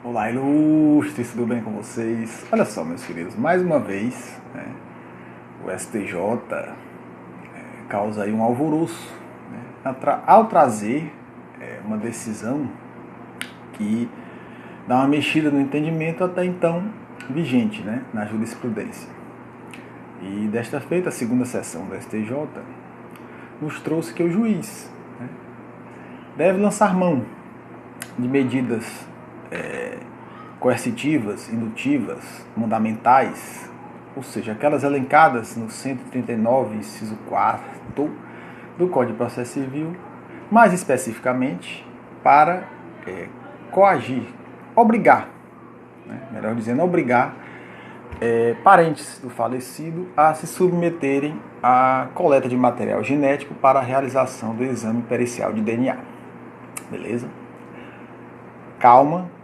Olá, ilustres, tudo bem com vocês? Olha só, meus queridos, mais uma vez, o STJ causa aí um alvoroço, ao trazer uma decisão que dá uma mexida no entendimento até então vigente, na jurisprudência. E desta feita, a segunda sessão do STJ nos trouxe que o juiz deve lançar mão de medidas coercitivas, indutivas, mandamentais, ou seja, aquelas elencadas no 139, inciso 4º do Código de Processo Civil, mais especificamente para coagir, obrigar, melhor dizendo, obrigar parentes do falecido a se submeterem à coleta de material genético para a realização do exame pericial de DNA. Beleza? Calma.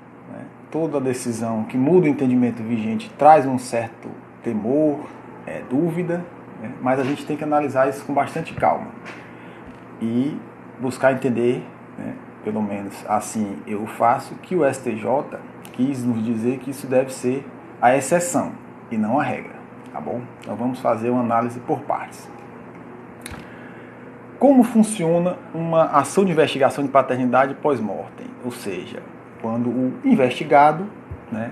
Toda decisão que muda o entendimento vigente traz um certo temor, dúvida, mas a gente tem que analisar isso com bastante calma e buscar entender, pelo menos assim eu faço, que o STJ quis nos dizer que isso deve ser a exceção e não a regra, tá bom? Então vamos fazer uma análise por partes. Como funciona uma ação de investigação de paternidade pós-mortem? Ou seja, quando o investigado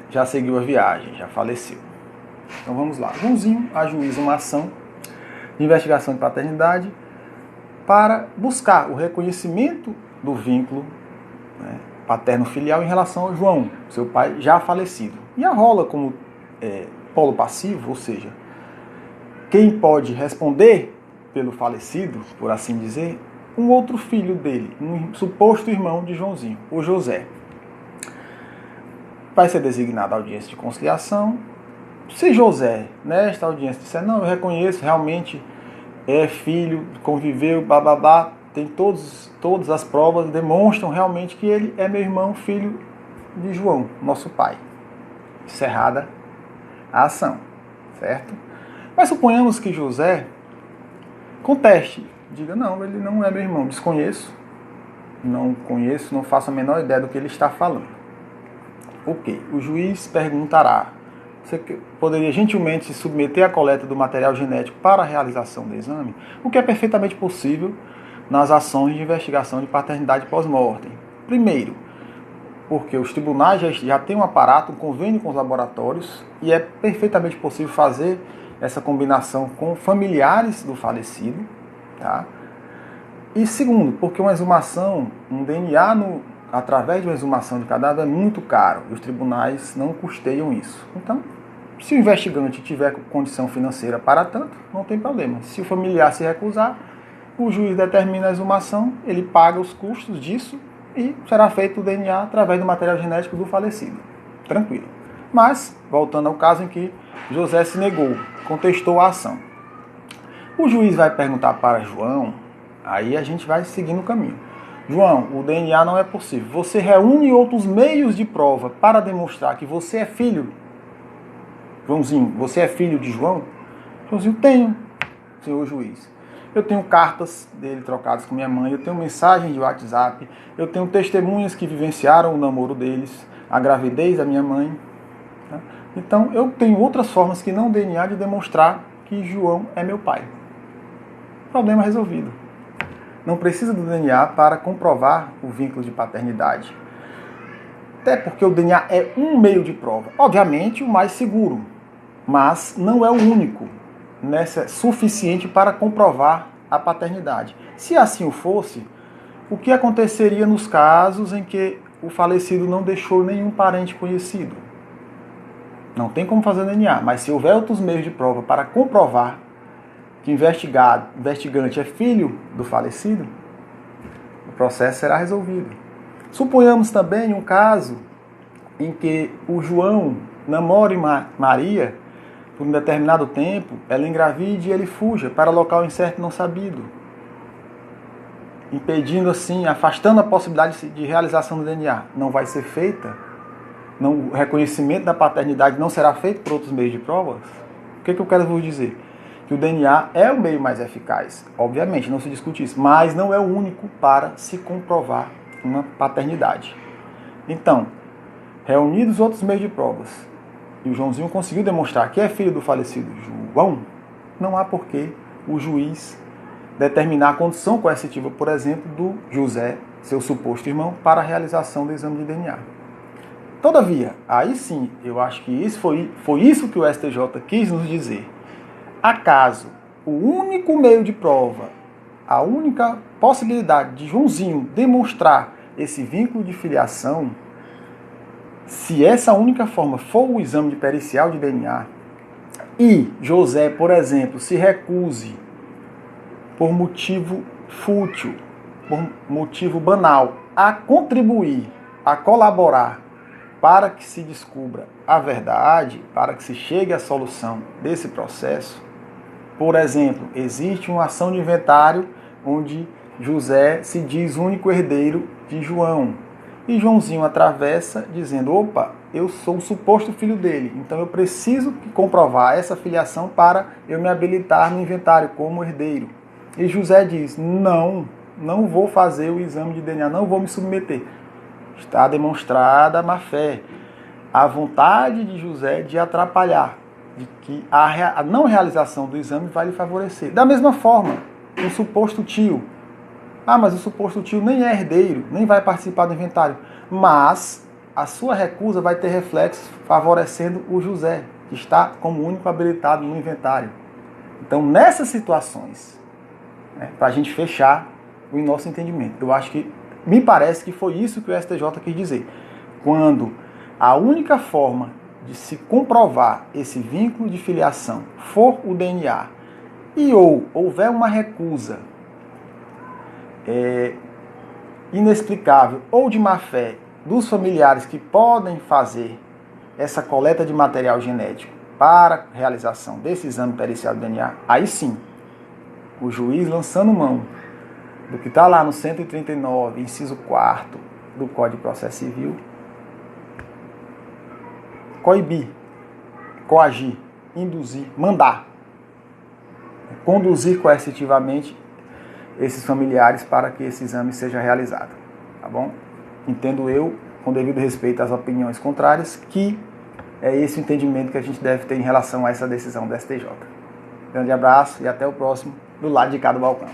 já seguiu a viagem, já faleceu. Então vamos lá. Joãozinho ajuiza uma ação de investigação de paternidade para buscar o reconhecimento do vínculo paterno-filial em relação ao João, seu pai já falecido. E arrola como polo passivo, ou seja, quem pode responder pelo falecido, por assim dizer, um outro filho dele, um suposto irmão de Joãozinho, o José. Vai ser designada a audiência de conciliação. Se José, nesta audiência, disser, não, eu reconheço, realmente é filho, conviveu, bababá, tem todas as provas, demonstram realmente que ele é meu irmão, filho de João, nosso pai. Encerrada a ação, certo? Mas suponhamos que José conteste, diga, não, ele não é meu irmão, desconheço, não conheço, não faço a menor ideia do que ele está falando. Ok, o juiz perguntará, você poderia gentilmente se submeter à coleta do material genético para a realização do exame? O que é perfeitamente possível nas ações de investigação de paternidade pós-mortem. Primeiro, porque os tribunais já têm um aparato, um convênio com os laboratórios, e é perfeitamente possível fazer essa combinação com familiares do falecido. Tá? E segundo, porque uma exumação, um DNA através de uma exumação de cadáver é muito caro e os tribunais não custeiam isso. Então, se o investigante tiver condição financeira para tanto, não tem problema. Se o familiar se recusar, o juiz determina a exumação, ele paga os custos disso e será feito o DNA através do material genético do falecido. Tranquilo. Mas, voltando ao caso em que José se negou, contestou a ação. O juiz vai perguntar para João, aí a gente vai seguindo o caminho. João, o DNA não é possível. Você reúne outros meios de prova para demonstrar que você é filho. Joãozinho, você é filho de João? Joãozinho, tenho, senhor juiz. Eu tenho cartas dele trocadas com minha mãe, eu tenho mensagens de WhatsApp, eu tenho testemunhas que vivenciaram o namoro deles, a gravidez da minha mãe. Tá? Então, eu tenho outras formas que não o DNA de demonstrar que João é meu pai. Problema resolvido. Não precisa do DNA para comprovar o vínculo de paternidade. Até porque o DNA é um meio de prova. Obviamente, o mais seguro. Mas não é o único. Suficiente para comprovar a paternidade. Se assim o fosse, o que aconteceria nos casos em que o falecido não deixou nenhum parente conhecido? Não tem como fazer DNA. Mas se houver outros meios de prova para comprovar que o investigante é filho do falecido, o processo será resolvido. Suponhamos também um caso em que o João namore Maria por um determinado tempo, ela engravide e ele fuja para local incerto e não sabido, impedindo assim, afastando a possibilidade de realização do DNA. Não vai ser feita, o reconhecimento da paternidade não será feito por outros meios de provas. O que eu quero vos dizer? Que o DNA é o meio mais eficaz. Obviamente, não se discute isso, mas não é o único para se comprovar uma paternidade. Então, reunidos outros meios de provas, e o Joãozinho conseguiu demonstrar que é filho do falecido João, não há porquê o juiz determinar a condição coercitiva, por exemplo, do José, seu suposto irmão, para a realização do exame de DNA. Todavia, aí sim, eu acho que isso foi isso que o STJ quis nos dizer. Acaso o único meio de prova, a única possibilidade de Joãozinho demonstrar esse vínculo de filiação, se essa única forma for o exame de pericial de DNA, e José, por exemplo, se recuse por motivo fútil, por motivo banal, a contribuir, a colaborar para que se descubra a verdade, para que se chegue à solução desse processo. Por exemplo, existe uma ação de inventário onde José se diz único herdeiro de João. E Joãozinho atravessa dizendo, opa, eu sou o suposto filho dele, então eu preciso comprovar essa filiação para eu me habilitar no inventário como herdeiro. E José diz, não vou fazer o exame de DNA, não vou me submeter. Está demonstrada a má-fé, a vontade de José de atrapalhar, de que a não realização do exame vai lhe favorecer. Da mesma forma, o suposto tio. Mas o suposto tio nem é herdeiro, nem vai participar do inventário. Mas a sua recusa vai ter reflexos favorecendo o José, que está como único habilitado no inventário. Então, nessas situações, para a gente fechar o nosso entendimento, eu acho que, me parece que foi isso que o STJ quis dizer. Quando a única forma de se comprovar esse vínculo de filiação for o DNA e ou houver uma recusa inexplicável ou de má-fé dos familiares que podem fazer essa coleta de material genético para a realização desse exame pericial de DNA, aí sim, o juiz lançando mão do que está lá no 139, inciso 4º do Código de Processo Civil, coibir, coagir, induzir, mandar, conduzir coercitivamente esses familiares para que esse exame seja realizado. Tá bom? Entendo eu, com devido respeito às opiniões contrárias, que é esse o entendimento que a gente deve ter em relação a essa decisão do STJ. Grande abraço e até o próximo do lado de cá do balcão.